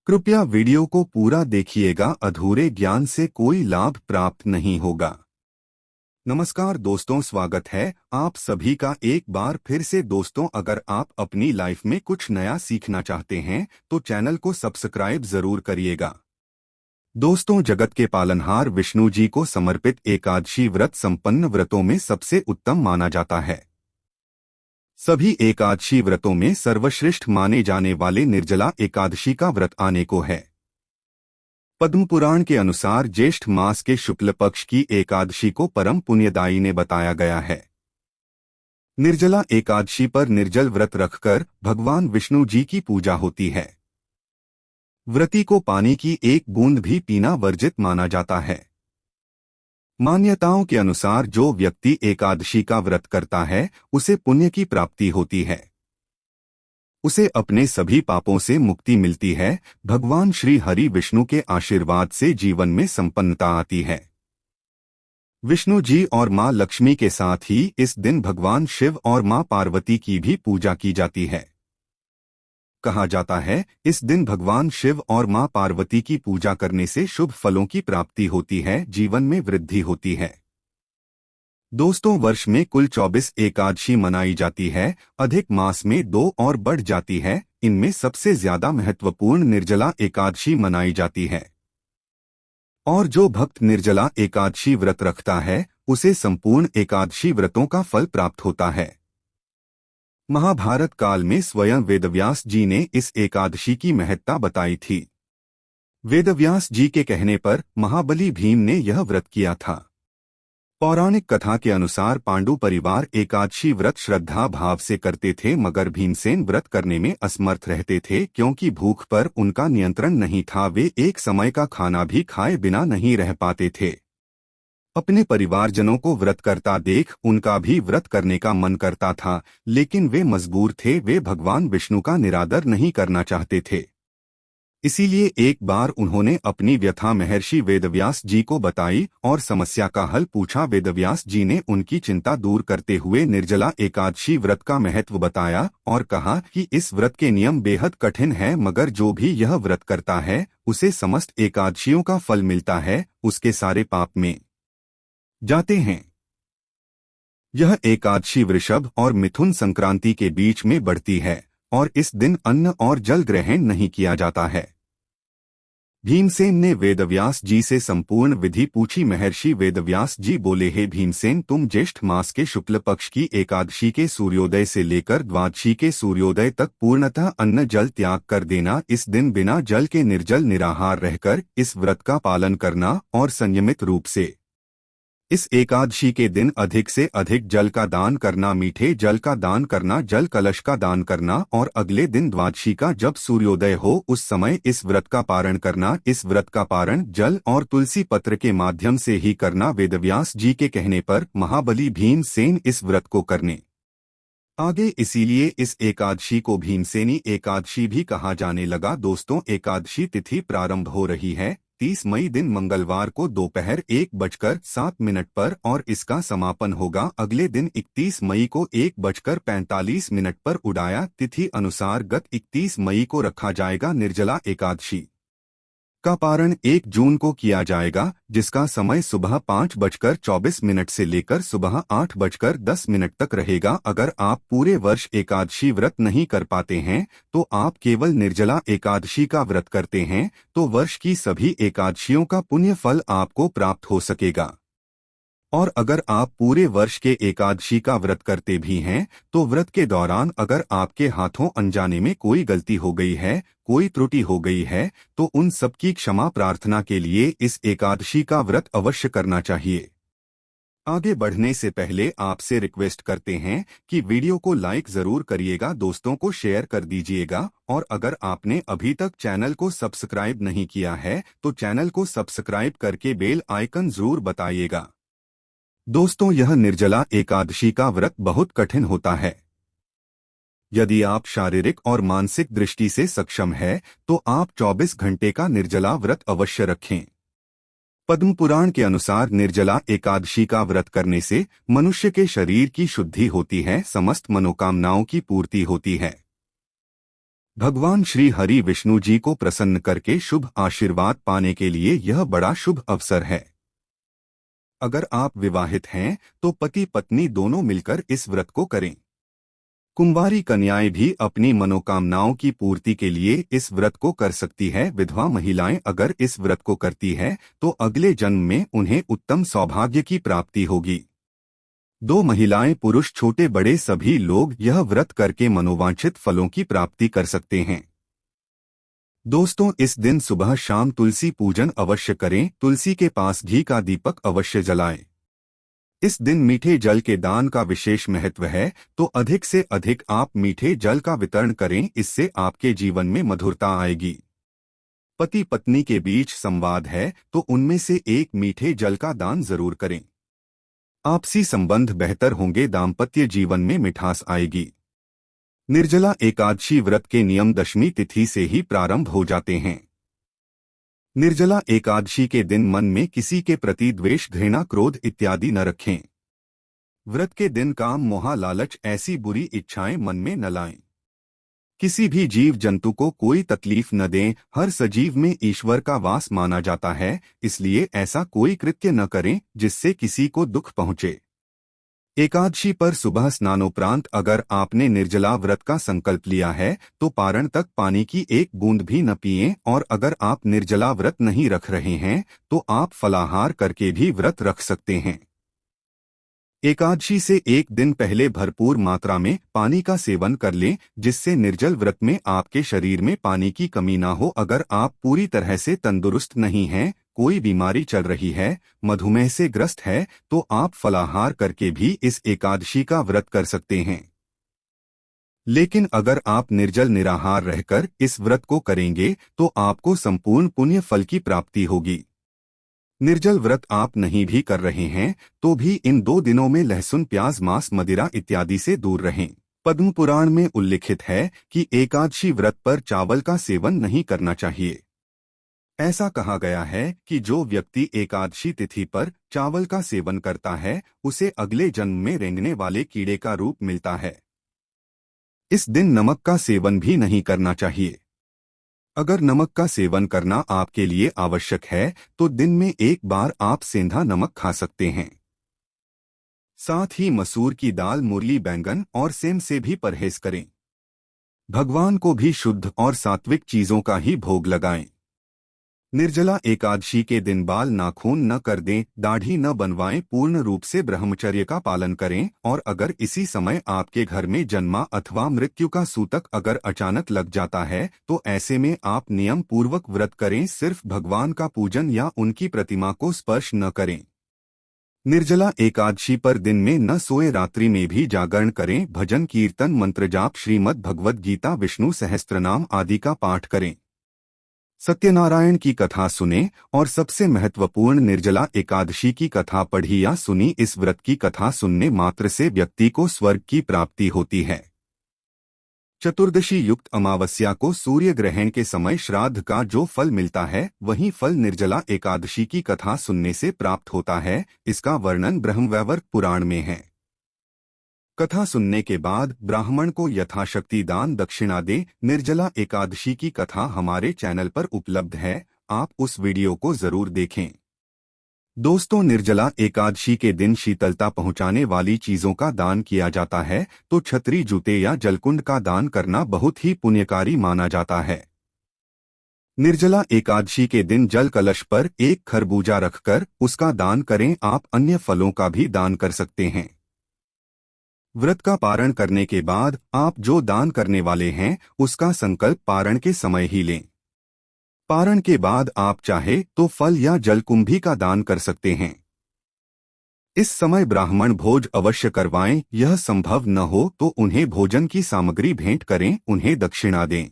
कृपया वीडियो को पूरा देखिएगा, अधूरे ज्ञान से कोई लाभ प्राप्त नहीं होगा। नमस्कार दोस्तों, स्वागत है आप सभी का एक बार फिर से। दोस्तों, अगर आप अपनी लाइफ में कुछ नया सीखना चाहते हैं तो चैनल को सब्सक्राइब जरूर करिएगा। दोस्तों, जगत के पालनहार विष्णु जी को समर्पित एकादशी व्रत संपन्न व्रतों में सबसे उत्तम माना जाता है। सभी एकादशी व्रतों में सर्वश्रेष्ठ माने जाने वाले निर्जला एकादशी का व्रत आने को है। पद्म पुराण के अनुसार ज्येष्ठ मास के शुक्ल पक्ष की एकादशी को परम पुण्यदायी ने बताया गया है। निर्जला एकादशी पर निर्जल व्रत रखकर भगवान विष्णु जी की पूजा होती है। व्रती को पानी की एक बूंद भी पीना वर्जित माना जाता है। मान्यताओं के अनुसार जो व्यक्ति एकादशी का व्रत करता है उसे पुण्य की प्राप्ति होती है, उसे अपने सभी पापों से मुक्ति मिलती है। भगवान श्री हरि विष्णु के आशीर्वाद से जीवन में संपन्नता आती है। विष्णु जी और मां लक्ष्मी के साथ ही इस दिन भगवान शिव और मां पार्वती की भी पूजा की जाती है। कहा जाता है इस दिन भगवान शिव और मां पार्वती की पूजा करने से शुभ फलों की प्राप्ति होती है, जीवन में वृद्धि होती है। दोस्तों, वर्ष में कुल 24 एकादशी मनाई जाती है। अधिक मास में 2 और बढ़ जाती है। इनमें सबसे ज्यादा महत्वपूर्ण निर्जला एकादशी मनाई जाती है। और जो भक्त निर्जला एकादशी व्रत रखता है उसे संपूर्ण एकादशी व्रतों का फल प्राप्त होता है। महाभारत काल में स्वयं वेदव्यास जी ने इस एकादशी की महत्ता बताई थी। वेदव्यास जी के कहने पर महाबली भीम ने यह व्रत किया था। पौराणिक कथा के अनुसार पांडु परिवार एकादशी व्रत श्रद्धा भाव से करते थे, मगर भीमसेन व्रत करने में असमर्थ रहते थे क्योंकि भूख पर उनका नियंत्रण नहीं था। वे एक समय का खाना भी खाए बिना नहीं रह पाते थे। अपने परिवारजनों को व्रत करता देख उनका भी व्रत करने का मन करता था, लेकिन वे मजबूर थे। वे भगवान विष्णु का निरादर नहीं करना चाहते थे। इसीलिए एक बार उन्होंने अपनी व्यथा महर्षि वेदव्यास जी को बताई और समस्या का हल पूछा। वेदव्यास जी ने उनकी चिंता दूर करते हुए निर्जला एकादशी व्रत का महत्व बताया और कहा कि इस व्रत के नियम बेहद कठिन है, मगर जो भी यह व्रत करता है उसे समस्त एकादशियों का फल मिलता है, उसके सारे पाप में जाते हैं। यह एकादशी वृषभ और मिथुन संक्रांति के बीच में बढ़ती है और इस दिन अन्न और जल ग्रहण नहीं किया जाता है। भीमसेन ने वेदव्यास जी से संपूर्ण विधि पूछी। महर्षि वेदव्यास जी बोले, हे भीमसेन, तुम ज्येष्ठ मास के शुक्ल पक्ष की एकादशी के सूर्योदय से लेकर द्वादशी के सूर्योदय तक पूर्णतः अन्न जल त्याग कर देना। इस दिन बिना जल के निर्जल निराहार रहकर इस व्रत का पालन करना और संयमित रूप से इस एकादशी के दिन अधिक से अधिक जल का दान करना, मीठे जल का दान करना, जल कलश का दान करना और अगले दिन द्वादशी का जब सूर्योदय हो उस समय इस व्रत का पारण करना। इस व्रत का पारण जल और तुलसी पत्र के माध्यम से ही करना। वेदव्यास जी के कहने पर महाबली भीमसेन इस व्रत को करने आगे, इसीलिए इस एकादशी को भीमसेनी एकादशी भी कहा जाने लगा। दोस्तों, एकादशी तिथि प्रारंभ हो रही है 30 मई दिन मंगलवार को दोपहर 1:07 पर और इसका समापन होगा अगले दिन 31 मई को 1:45 पर। उड़ाया तिथि अनुसार गत 31 मई को रखा जाएगा निर्जला एकादशी का पारण 1 जून को किया जाएगा, जिसका समय सुबह 5:24 से लेकर सुबह 8:10 तक रहेगा। अगर आप पूरे वर्ष एकादशी व्रत नहीं कर पाते हैं तो आप केवल निर्जला एकादशी का व्रत करते हैं तो वर्ष की सभी एकादशियों का पुण्य फल आपको प्राप्त हो सकेगा। और अगर आप पूरे वर्ष के एकादशी का व्रत करते भी हैं तो व्रत के दौरान अगर आपके हाथों अनजाने में कोई गलती हो गई है, कोई त्रुटि हो गई है, तो उन सब की क्षमा प्रार्थना के लिए इस एकादशी का व्रत अवश्य करना चाहिए। आगे बढ़ने से पहले आपसे रिक्वेस्ट करते हैं कि वीडियो को लाइक जरूर करिएगा, दोस्तों को शेयर कर दीजिएगा और अगर आपने अभी तक चैनल को सब्सक्राइब नहीं किया है तो चैनल को सब्सक्राइब करके बेल आइकन जरूर बताइएगा। दोस्तों, यह निर्जला एकादशी का व्रत बहुत कठिन होता है। यदि आप शारीरिक और मानसिक दृष्टि से सक्षम है तो आप 24 घंटे का निर्जला व्रत अवश्य रखें। पद्म पुराण के अनुसार निर्जला एकादशी का व्रत करने से मनुष्य के शरीर की शुद्धि होती है, समस्त मनोकामनाओं की पूर्ति होती है। भगवान श्री हरि विष्णु जी को प्रसन्न करके शुभ आशीर्वाद पाने के लिए यह बड़ा शुभ अवसर है। अगर आप विवाहित हैं तो पति पत्नी दोनों मिलकर इस व्रत को करें। कुंवारी कन्याएं भी अपनी मनोकामनाओं की पूर्ति के लिए इस व्रत को कर सकती है। विधवा महिलाएं अगर इस व्रत को करती है तो अगले जन्म में उन्हें उत्तम सौभाग्य की प्राप्ति होगी। दो महिलाएं पुरुष छोटे बड़े सभी लोग यह व्रत करके मनोवांछित फलों की प्राप्ति कर सकते हैं। दोस्तों, इस दिन सुबह शाम तुलसी पूजन अवश्य करें। तुलसी के पास घी का दीपक अवश्य जलाएं। इस दिन मीठे जल के दान का विशेष महत्व है, तो अधिक से अधिक आप मीठे जल का वितरण करें। इससे आपके जीवन में मधुरता आएगी। पति पत्नी के बीच संवाद है तो उनमें से एक मीठे जल का दान जरूर करें। आपसी संबंध बेहतर होंगे। दाम्पत्य जीवन में मिठास आएगी। निर्जला एकादशी व्रत के नियम दशमी तिथि से ही प्रारंभ हो जाते हैं। निर्जला एकादशी के दिन मन में किसी के प्रति द्वेष, घृणा, क्रोध इत्यादि न रखें। व्रत के दिन काम, मोह, लालच ऐसी बुरी इच्छाएं मन में न लाएं। किसी भी जीव जंतु को कोई तकलीफ न दें। हर सजीव में ईश्वर का वास माना जाता है, इसलिए ऐसा कोई कृत्य न करें जिससे किसी को दुख पहुंचे। एकादशी पर सुबह स्नानोपरांत अगर आपने निर्जला व्रत का संकल्प लिया है तो पारण तक पानी की एक बूंद भी न पिएं। और अगर आप निर्जला व्रत नहीं रख रहे हैं तो आप फलाहार करके भी व्रत रख सकते हैं। एकादशी से एक दिन पहले भरपूर मात्रा में पानी का सेवन कर लें, जिससे निर्जल व्रत में आपके शरीर में पानी की कमी ना हो। अगर आप पूरी तरह से तंदुरुस्त नहीं हैं, कोई बीमारी चल रही है, मधुमेह से ग्रस्त है, तो आप फलाहार करके भी इस एकादशी का व्रत कर सकते हैं। लेकिन अगर आप निर्जल निराहार रहकर इस व्रत को करेंगे तो आपको संपूर्ण पुण्य फल की प्राप्ति होगी। निर्जल व्रत आप नहीं भी कर रहे हैं तो भी इन 2 दिनों में लहसुन, प्याज, मांस, मदिरा इत्यादि से दूर रहें। पद्म पुराण में उल्लिखित है कि एकादशी व्रत पर चावल का सेवन नहीं करना चाहिए। ऐसा कहा गया है कि जो व्यक्ति एकादशी तिथि पर चावल का सेवन करता है उसे अगले जन्म में रेंगने वाले कीड़े का रूप मिलता है। इस दिन नमक का सेवन भी नहीं करना चाहिए। अगर नमक का सेवन करना आपके लिए आवश्यक है तो दिन में एक बार आप सेंधा नमक खा सकते हैं। साथ ही मसूर की दाल, मुरली, बैंगन और सेम से भी परहेज करें। भगवान को भी शुद्ध और सात्विक चीजों का ही भोग लगाएं। निर्जला एकादशी के दिन बाल, नाखून न कर दें, दाढ़ी न बनवाएं, पूर्ण रूप से ब्रह्मचर्य का पालन करें। और अगर इसी समय आपके घर में जन्मा अथवा मृत्यु का सूतक अगर अचानक लग जाता है तो ऐसे में आप नियम पूर्वक व्रत करें। सिर्फ भगवान का पूजन या उनकी प्रतिमा को स्पर्श न करें। निर्जला एकादशी पर दिन में न सोए, रात्रि में भी जागरण करें। भजन, कीर्तन, मंत्र जाप, श्रीमद् भगवद गीता, विष्णु सहस्त्रनाम आदि का पाठ करें। सत्यनारायण की कथा सुने और सबसे महत्वपूर्ण निर्जला एकादशी की कथा पढ़ी या सुनी। इस व्रत की कथा सुनने मात्र से व्यक्ति को स्वर्ग की प्राप्ति होती है। चतुर्दशी युक्त अमावस्या को सूर्य ग्रहण के समय श्राद्ध का जो फल मिलता है वही फल निर्जला एकादशी की कथा सुनने से प्राप्त होता है। इसका वर्णन ब्रह्मवैवर्त पुराण में है। कथा सुनने के बाद ब्राह्मण को यथाशक्ति दान दक्षिणा दें। निर्जला एकादशी की कथा हमारे चैनल पर उपलब्ध है, आप उस वीडियो को जरूर देखें। दोस्तों, निर्जला एकादशी के दिन शीतलता पहुंचाने वाली चीजों का दान किया जाता है, तो छतरी, जूते या जलकुंड का दान करना बहुत ही पुण्यकारी माना जाता है। निर्जला एकादशी के दिन जल कलश पर एक खरबूजा रखकर उसका दान करें। आप अन्य फलों का भी दान कर सकते हैं। व्रत का पारण करने के बाद आप जो दान करने वाले हैं उसका संकल्प पारण के समय ही लें। पारण के बाद आप चाहे तो फल या जलकुंभी का दान कर सकते हैं। इस समय ब्राह्मण भोज अवश्य करवाएं। यह संभव न हो तो उन्हें भोजन की सामग्री भेंट करें, उन्हें दक्षिणा दें।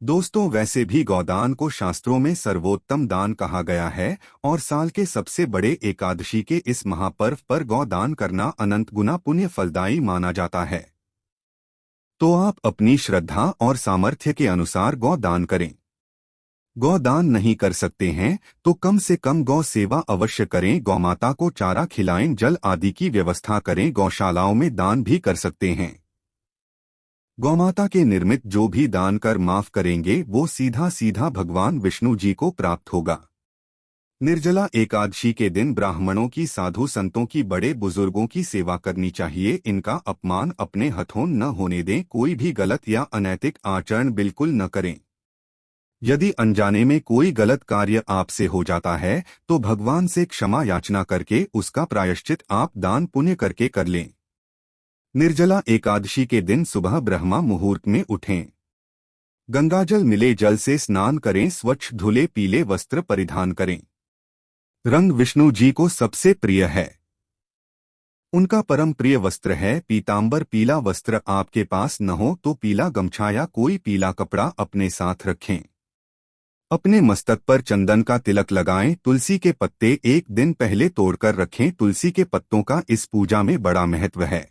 दोस्तों, वैसे भी गौदान को शास्त्रों में सर्वोत्तम दान कहा गया है और साल के सबसे बड़े एकादशी के इस महापर्व पर गौदान करना अनंत गुना पुण्य फलदायी माना जाता है। तो आप अपनी श्रद्धा और सामर्थ्य के अनुसार गौदान करें। गौदान नहीं कर सकते हैं तो कम से कम गौ सेवा अवश्य करें। गौमाता को चारा खिलाएं, जल आदि की व्यवस्था करें। गौशालाओं में दान भी कर सकते हैं। गौमाता के निर्मित जो भी दान कर माफ करेंगे वो सीधा सीधा भगवान विष्णु जी को प्राप्त होगा। निर्जला एकादशी के दिन ब्राह्मणों की, साधु संतों की, बड़े बुजुर्गों की सेवा करनी चाहिए। इनका अपमान अपने हथों न होने दें। कोई भी गलत या अनैतिक आचरण बिल्कुल न करें। यदि अनजाने में कोई गलत कार्य आपसे हो जाता है तो भगवान से क्षमा याचना करके उसका प्रायश्चित आप दान पुण्य करके कर लें। निर्जला एकादशी के दिन सुबह ब्रह्मा मुहूर्त में उठें। गंगाजल मिले जल से स्नान करें। स्वच्छ धुले पीले वस्त्र परिधान करें। रंग विष्णु जी को सबसे प्रिय है। उनका परम प्रिय वस्त्र है पीतांबर। पीला वस्त्र आपके पास न हो तो पीला गमछा या कोई पीला कपड़ा अपने साथ रखें। अपने मस्तक पर चंदन का तिलक लगाएं। तुलसी के पत्ते एक दिन पहले तोड़कर रखें। तुलसी के पत्तों का इस पूजा में बड़ा महत्व है।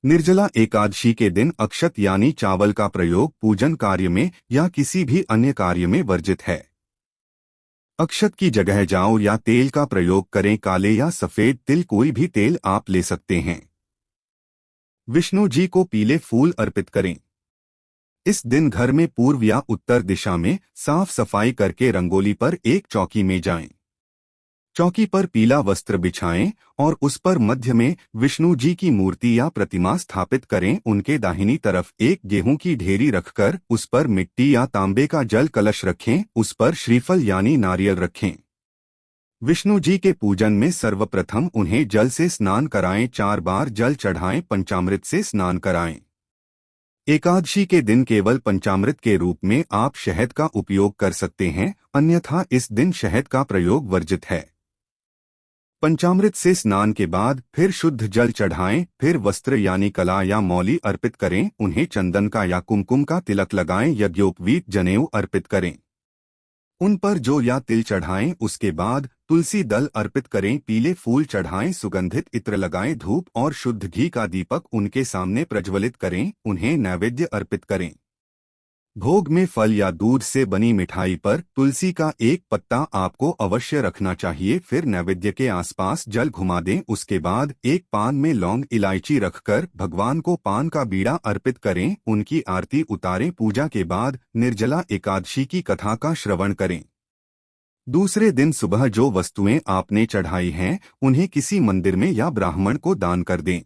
निर्जला एकादशी के दिन अक्षत यानी चावल का प्रयोग पूजन कार्य में या किसी भी अन्य कार्य में वर्जित है। अक्षत की जगह जौ या तेल का प्रयोग करें। काले या सफेद तिल, कोई भी तेल आप ले सकते हैं। विष्णु जी को पीले फूल अर्पित करें। इस दिन घर में पूर्व या उत्तर दिशा में साफ सफाई करके रंगोली पर एक चौकी में जाएं। चौकी पर पीला वस्त्र बिछाएं और उस पर मध्य में विष्णु जी की मूर्ति या प्रतिमा स्थापित करें। उनके दाहिनी तरफ एक गेहूं की ढेरी रखकर उस पर मिट्टी या तांबे का जल कलश रखें। उस पर श्रीफल यानी नारियल रखें। विष्णु जी के पूजन में सर्वप्रथम उन्हें जल से स्नान कराएं। 4 बार जल चढ़ाएं। पंचामृत से स्नान कराएं। एकादशी के दिन केवल पंचामृत के रूप में आप शहद का उपयोग कर सकते हैं, अन्यथा इस दिन शहद का प्रयोग वर्जित है। पंचामृत से स्नान के बाद फिर शुद्ध जल चढ़ाएं। फिर वस्त्र यानी कला या मौली अर्पित करें। उन्हें चंदन का या कुमकुम का तिलक लगाएं। यज्ञोपवीत जनेऊ अर्पित करें। उन पर जौ या तिल चढ़ाएं। उसके बाद तुलसी दल अर्पित करें। पीले फूल चढ़ाएं। सुगंधित इत्र लगाएं। धूप और शुद्ध घी का दीपक उनके सामने प्रज्वलित करें। उन्हें नैवेद्य अर्पित करें। भोग में फल या दूध से बनी मिठाई पर तुलसी का एक पत्ता आपको अवश्य रखना चाहिए। फिर नैवेद्य के आसपास जल घुमा दें। उसके बाद एक पान में लौंग इलायची रखकर भगवान को पान का बीड़ा अर्पित करें। उनकी आरती उतारें। पूजा के बाद निर्जला एकादशी की कथा का श्रवण करें। दूसरे दिन सुबह जो वस्तुएं आपने चढ़ाई हैं उन्हें किसी मंदिर में या ब्राह्मण को दान कर दें।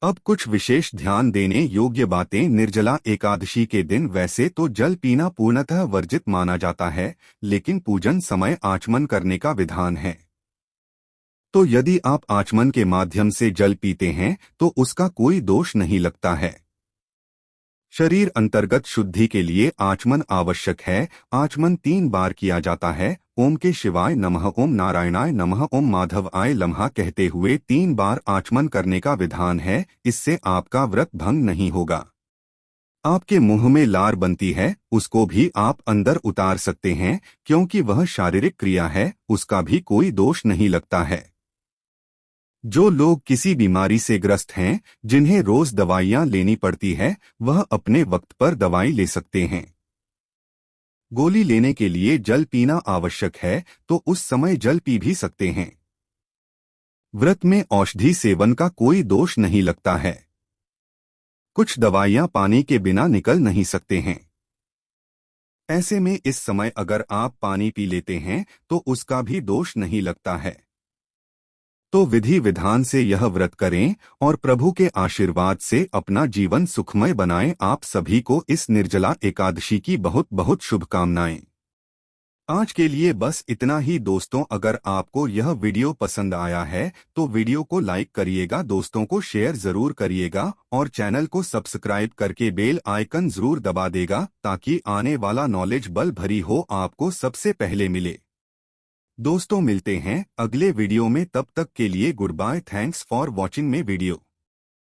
अब कुछ विशेष ध्यान देने योग्य बातें। निर्जला एकादशी के दिन वैसे तो जल पीना पूर्णतः वर्जित माना जाता है, लेकिन पूजन समय आचमन करने का विधान है। तो यदि आप आचमन के माध्यम से जल पीते हैं तो उसका कोई दोष नहीं लगता है। शरीर अंतर्गत शुद्धि के लिए आचमन आवश्यक है। आचमन 3 बार किया जाता है। ओम के शिवाय नमः, ओम नारायणाय नमः, ओम माधवाय नमः कहते हुए 3 बार आचमन करने का विधान है। इससे आपका व्रत भंग नहीं होगा। आपके मुंह में लार बनती है, उसको भी आप अंदर उतार सकते हैं, क्योंकि वह शारीरिक क्रिया है, उसका भी कोई दोष नहीं लगता है। जो लोग किसी बीमारी से ग्रस्त हैं, जिन्हें रोज दवाइयां लेनी पड़ती है, वह अपने वक्त पर दवाई ले सकते हैं। गोली लेने के लिए जल पीना आवश्यक है, तो उस समय जल पी भी सकते हैं। व्रत में औषधि सेवन का कोई दोष नहीं लगता है। कुछ दवाइयां पानी के बिना निकल नहीं सकते हैं। ऐसे में इस समय अगर आप पानी पी लेते हैं तो उसका भी दोष नहीं लगता है। तो विधि विधान से यह व्रत करें और प्रभु के आशीर्वाद से अपना जीवन सुखमय बनाएं। आप सभी को इस निर्जला एकादशी की बहुत बहुत शुभकामनाएं। आज के लिए बस इतना ही दोस्तों। अगर आपको यह वीडियो पसंद आया है तो वीडियो को लाइक करिएगा, दोस्तों को शेयर जरूर करिएगा और चैनल को सब्सक्राइब करके बेल आइकन जरूर दबा देगा, ताकि आने वाला नॉलेज बल भरी हो आपको सबसे पहले मिले। दोस्तों मिलते हैं अगले वीडियो में, तब तक के लिए goodbye. Thanks for watching my video.